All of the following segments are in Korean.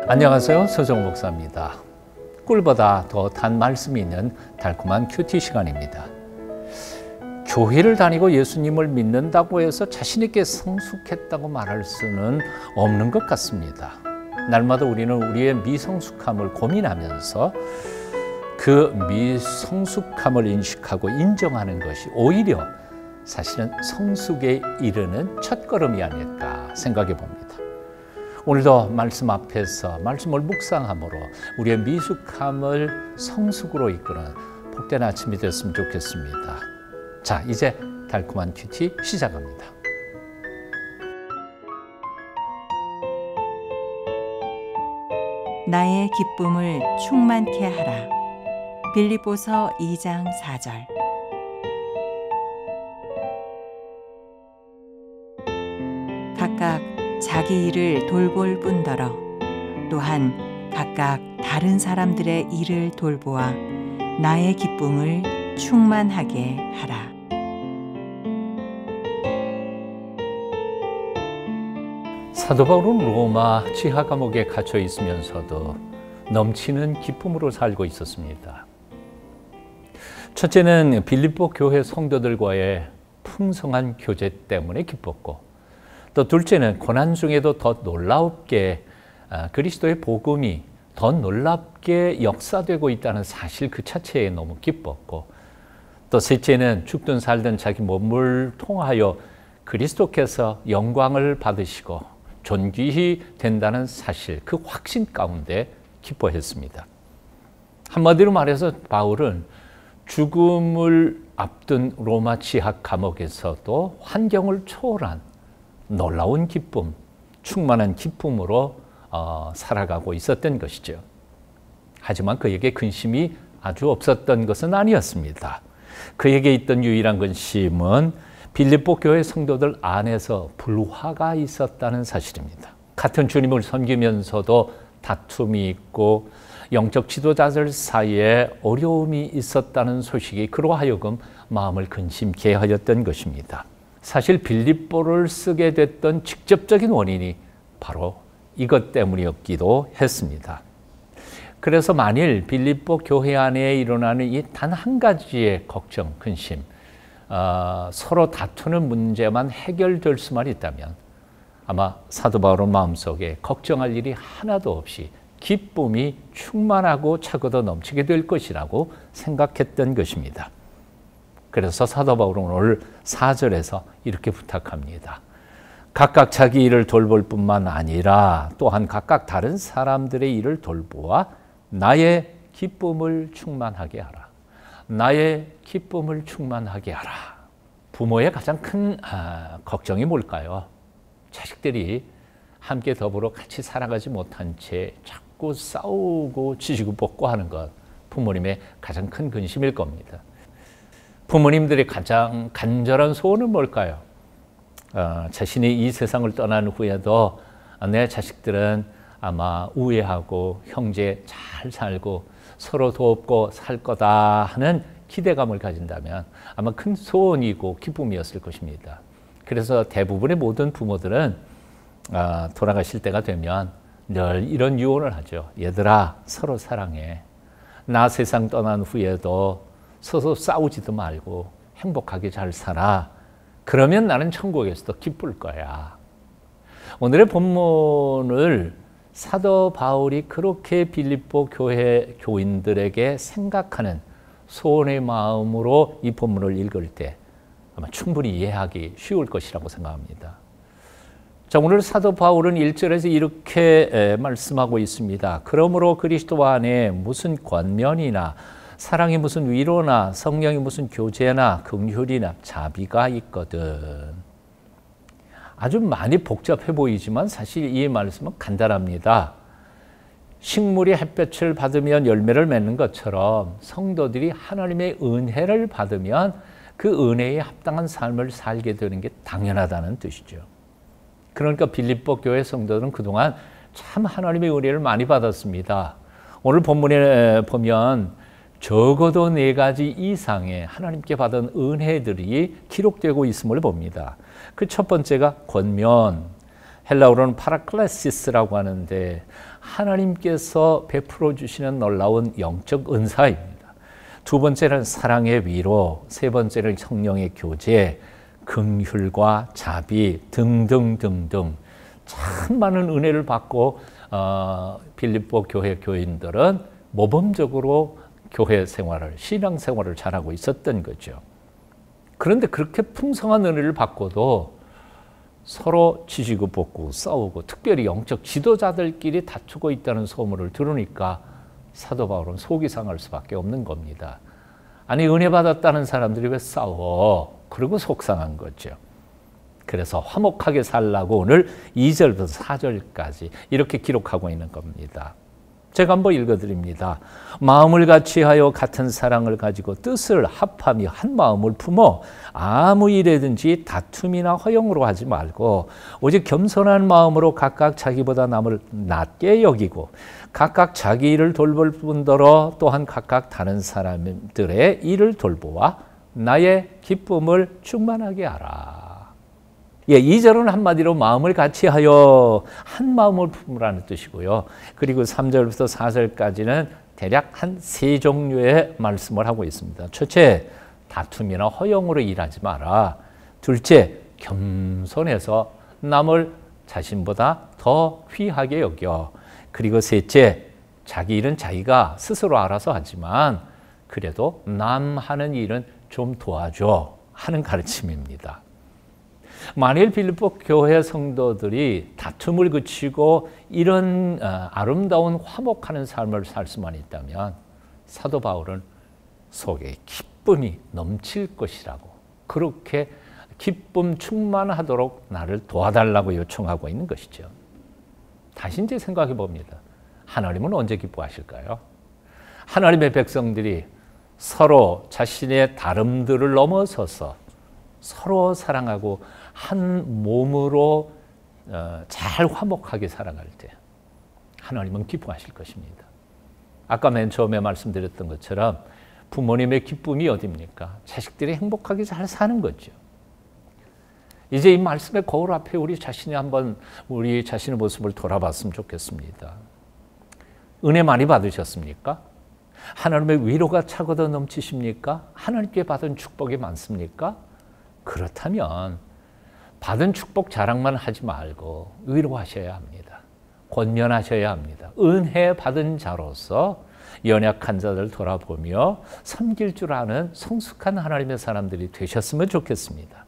안녕하세요. 서정호 목사입니다. 꿀보다 더 단 말씀이 있는 달콤한 큐티 시간입니다. 교회를 다니고 예수님을 믿는다고 해서 자신 있게 성숙했다고 말할 수는 없는 것 같습니다. 날마다 우리는 우리의 미성숙함을 고민하면서 그 미성숙함을 인식하고 인정하는 것이 오히려 사실은 성숙에 이르는 첫걸음이 아닐까 생각해 봅니다. 오늘도 말씀 앞에서 말씀을 묵상함으로 우리의 미숙함을 성숙으로 이끄는 복된 아침이 됐으면 좋겠습니다. 자, 이제 달콤한 큐티 시작합니다. 나의 기쁨을 충만케 하라. 빌립보서 2장 4절. 각각 자기 일을 돌볼 뿐더러 또한 각각 다른 사람들의 일을 돌보아 나의 기쁨을 충만하게 하라. 사도 바울은 로마 지하 감옥에 갇혀 있으면서도 넘치는 기쁨으로 살고 있었습니다. 첫째는 빌립보 교회 성도들과의 풍성한 교제 때문에 기뻤고, 또 둘째는 고난 중에도 더 놀랍게 그리스도의 복음이 더 놀랍게 역사되고 있다는 사실 그 자체에 너무 기뻤고, 또 셋째는 죽든 살든 자기 몸을 통하여 그리스도께서 영광을 받으시고 존귀히 된다는 사실, 그 확신 가운데 기뻐했습니다. 한마디로 말해서 바울은 죽음을 앞둔 로마 지하 감옥에서도 환경을 초월한 놀라운 기쁨, 충만한 기쁨으로 살아가고 있었던 것이죠. 하지만 그에게 근심이 아주 없었던 것은 아니었습니다. 그에게 있던 유일한 근심은 빌립보 교회 성도들 안에서 불화가 있었다는 사실입니다. 같은 주님을 섬기면서도 다툼이 있고 영적 지도자들 사이에 어려움이 있었다는 소식이 그로 하여금 마음을 근심케 하였던 것입니다. 사실 빌립보를 쓰게 됐던 직접적인 원인이 바로 이것 때문이었기도 했습니다. 그래서 만일 빌립보 교회 안에 일어나는 이 단 한 가지의 걱정, 근심, 서로 다투는 문제만 해결될 수만 있다면 아마 사도 바울은 마음속에 걱정할 일이 하나도 없이 기쁨이 충만하고 차고도 넘치게 될 것이라고 생각했던 것입니다. 그래서 사도 바울은 오늘 4절에서 이렇게 부탁합니다. 각각 자기 일을 돌볼 뿐만 아니라 또한 각각 다른 사람들의 일을 돌보아 나의 기쁨을 충만하게 하라. 나의 기쁨을 충만하게 하라. 부모의 가장 큰 걱정이 뭘까요? 자식들이 함께 더불어 같이 살아가지 못한 채 자꾸 싸우고 지지고 볶고 하는 것, 부모님의 가장 큰 근심일 겁니다. 부모님들의 가장 간절한 소원은 뭘까요? 자신이 이 세상을 떠난 후에도 내 자식들은 아마 우애하고 형제 잘 살고 서로 돕고 살 거다 하는 기대감을 가진다면 아마 큰 소원이고 기쁨이었을 것입니다. 그래서 대부분의 모든 부모들은 돌아가실 때가 되면 늘 이런 유언을 하죠. 얘들아, 서로 사랑해. 나 세상 떠난 후에도 서로 싸우지도 말고 행복하게 잘 살아. 그러면 나는 천국에서도 기쁠 거야. 오늘의 본문을 사도 바울이 그렇게 빌립보 교회 교인들에게 생각하는 소원의 마음으로 이 본문을 읽을 때 아마 충분히 이해하기 쉬울 것이라고 생각합니다. 자, 오늘 사도 바울은 1절에서 이렇게 말씀하고 있습니다. 그러므로 그리스도 안에 무슨 권면이나 사랑이 무슨 위로나 성령이 무슨 교제나 긍휼이나 자비가 있거든. 아주 많이 복잡해 보이지만 사실 이 말씀은 간단합니다. 식물이 햇볕을 받으면 열매를 맺는 것처럼 성도들이 하나님의 은혜를 받으면 그 은혜에 합당한 삶을 살게 되는 게 당연하다는 뜻이죠. 그러니까 빌립보 교회 성도들은 그동안 참 하나님의 은혜를 많이 받았습니다. 오늘 본문에 보면 적어도 4가지 이상의 하나님께 받은 은혜들이 기록되고 있음을 봅니다. 그 첫 번째가 권면, 헬라어로는 파라클레시스라고 하는데 하나님께서 베풀어 주시는 놀라운 영적 은사입니다. 두 번째는 사랑의 위로, 세 번째는 성령의 교제, 긍휼과 자비 등등등등 참 많은 은혜를 받고 빌립보 교회 교인들은 모범적으로 교회 생활을, 신앙 생활을 잘하고 있었던 거죠. 그런데 그렇게 풍성한 은혜를 받고도 서로 지지고 볶고 싸우고 특별히 영적 지도자들끼리 다투고 있다는 소문을 들으니까 사도 바울은 속이 상할 수밖에 없는 겁니다. 아니 은혜 받았다는 사람들이 왜 싸워? 그리고 속상한 거죠. 그래서 화목하게 살라고 오늘 2절부터 4절까지 이렇게 기록하고 있는 겁니다. 제가 한번 읽어드립니다. 마음을 같이하여 같은 사랑을 가지고 뜻을 합하며 한 마음을 품어 아무 일에든지 다툼이나 허용으로 하지 말고 오직 겸손한 마음으로 각각 자기보다 남을 낮게 여기고 각각 자기 일을 돌볼 뿐더러 또한 각각 다른 사람들의 일을 돌보아 나의 기쁨을 충만하게 하라. 2절은 한마디로 마음을 같이하여 한 마음을 품으라는 뜻이고요. 그리고 3절부터 4절까지는 대략 한 세 종류의 말씀을 하고 있습니다. 첫째, 다툼이나 허용으로 일하지 마라. 둘째, 겸손해서 남을 자신보다 더 귀하게 여겨. 그리고 셋째, 자기 일은 자기가 스스로 알아서 하지만 그래도 남 하는 일은 좀 도와줘 하는 가르침입니다. 만일 빌립보 교회 성도들이 다툼을 그치고 이런 아름다운 화목하는 삶을 살 수만 있다면 사도 바울은 속에 기쁨이 넘칠 것이라고 그렇게 기쁨 충만하도록 나를 도와달라고 요청하고 있는 것이죠. 다시 이제 생각해 봅니다. 하나님은 언제 기뻐하실까요? 하나님의 백성들이 서로 자신의 다름들을 넘어서서 서로 사랑하고 한 몸으로 잘 화목하게 살아갈 때 하나님은 기뻐하실 것입니다. 아까 맨 처음에 말씀드렸던 것처럼 부모님의 기쁨이 어디입니까? 자식들이 행복하게 잘 사는 거죠. 이제 이 말씀의 거울 앞에 우리 자신이 한번 우리 자신의 모습을 돌아봤으면 좋겠습니다. 은혜 많이 받으셨습니까? 하나님의 위로가 차고도 넘치십니까? 하나님께 받은 축복이 많습니까? 그렇다면 받은 축복 자랑만 하지 말고 위로하셔야 합니다. 권면하셔야 합니다. 은혜 받은 자로서 연약한 자들 돌아보며 섬길 줄 아는 성숙한 하나님의 사람들이 되셨으면 좋겠습니다.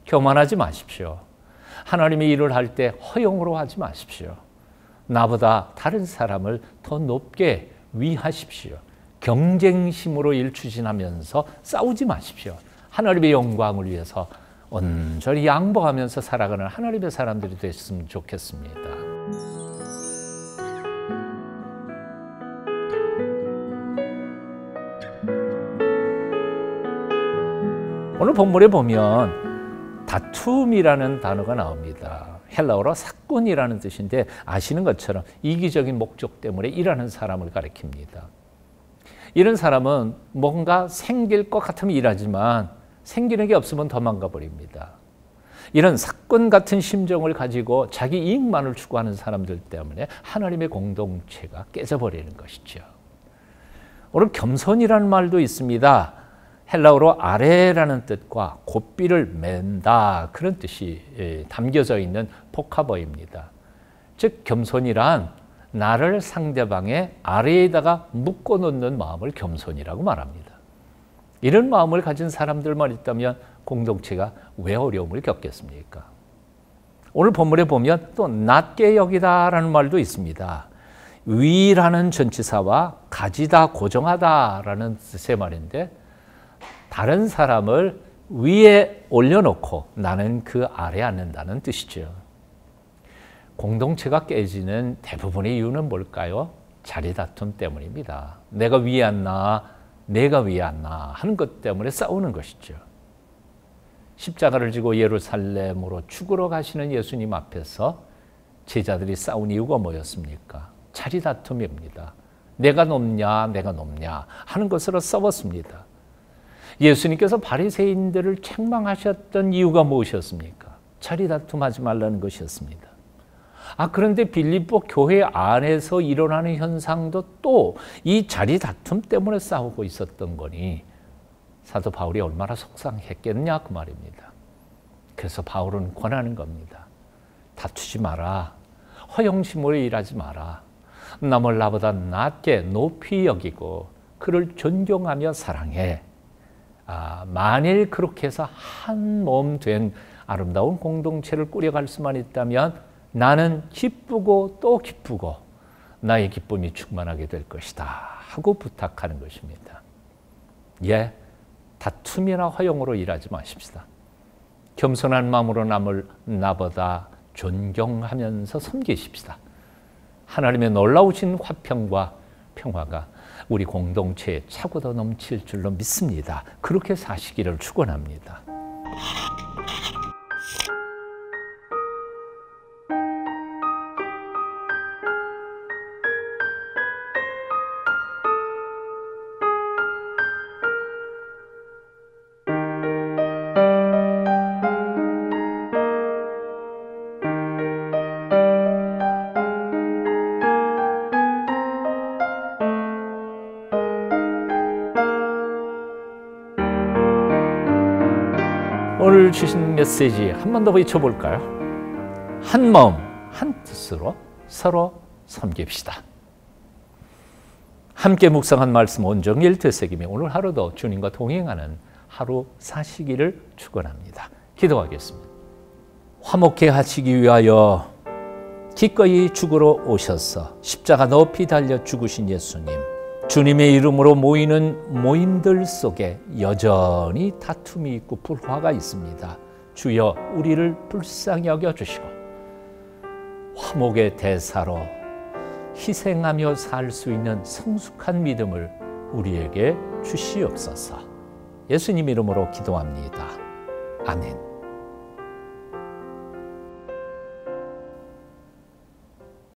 교만하지 마십시오. 하나님의 일을 할 때 허용으로 하지 마십시오. 나보다 다른 사람을 더 높게 위하십시오. 경쟁심으로 일 추진하면서 싸우지 마십시오. 하나님의 영광을 위해서 온전히 양보하면서 살아가는 하나님의 사람들이 됐으면 좋겠습니다. 오늘 본문에 보면 다툼이라는 단어가 나옵니다. 헬라어로 사꾼이라는 뜻인데 아시는 것처럼 이기적인 목적 때문에 일하는 사람을 가리킵니다. 이런 사람은 뭔가 생길 것 같으면 일하지만 생기는 게 없으면 도망가 버립니다. 이런 사건 같은 심정을 가지고 자기 이익만을 추구하는 사람들 때문에 하나님의 공동체가 깨져버리는 것이죠. 오늘 겸손이라는 말도 있습니다. 헬라어로 아래라는 뜻과 고삐를 맨다 그런 뜻이 담겨져 있는 복합어입니다. 즉 겸손이란 나를 상대방의 아래에다가 묶어놓는 마음을 겸손이라고 말합니다. 이런 마음을 가진 사람들만 있다면 공동체가 왜 어려움을 겪겠습니까? 오늘 본문에 보면 또 낮게 여기다라는 말도 있습니다. 위라는 전치사와 가지다, 고정하다라는 뜻의 말인데 다른 사람을 위에 올려놓고 나는 그 아래에 앉는다는 뜻이죠. 공동체가 깨지는 대부분의 이유는 뭘까요? 자리 다툼 때문입니다. 내가 위에 앉나 내가 위에 앉나 하는 것 때문에 싸우는 것이죠. 십자가를 지고 예루살렘으로 죽으러 가시는 예수님 앞에서 제자들이 싸운 이유가 뭐였습니까? 자리 다툼입니다. 내가 높냐 내가 높냐 하는 것으로 싸웠습니다. 예수님께서 바리새인들을 책망하셨던 이유가 무엇이었습니까? 자리 다툼하지 말라는 것이었습니다. 그런데 빌립보 교회 안에서 일어나는 현상도 또 이 자리 다툼 때문에 싸우고 있었던 거니 사도 바울이 얼마나 속상했겠냐 그 말입니다. 그래서 바울은 권하는 겁니다. 다투지 마라. 허영심으로 일하지 마라. 남을 나보다 낮게 높이 여기고 그를 존경하며 사랑해. 만일 그렇게 해서 한 몸 된 아름다운 공동체를 꾸려갈 수만 있다면 나는 기쁘고 또 기쁘고 나의 기쁨이 충만하게 될 것이다 하고 부탁하는 것입니다. 다툼이나 허용으로 일하지 마십시다. 겸손한 마음으로 남을 나보다 존경하면서 섬기십시다. 하나님의 놀라우신 화평과 평화가 우리 공동체에 차고도 넘칠 줄로 믿습니다. 그렇게 사시기를 축원합니다. 오늘 주신 메시지 한 번 더 외쳐볼까요? 한 마음, 한 뜻으로 서로 섬깁시다. 함께 묵상한 말씀 온종일 되새기며 오늘 하루도 주님과 동행하는 하루 사시기를 축원합니다. 기도하겠습니다. 화목해 하시기 위하여 기꺼이 죽으러 오셔서 십자가 높이 달려 죽으신 예수님, 주님의 이름으로 모이는 모임들 속에 여전히 다툼이 있고 불화가 있습니다. 주여 우리를 불쌍히 여겨주시고 화목의 대사로 희생하며 살 수 있는 성숙한 믿음을 우리에게 주시옵소서. 예수님 이름으로 기도합니다. 아멘.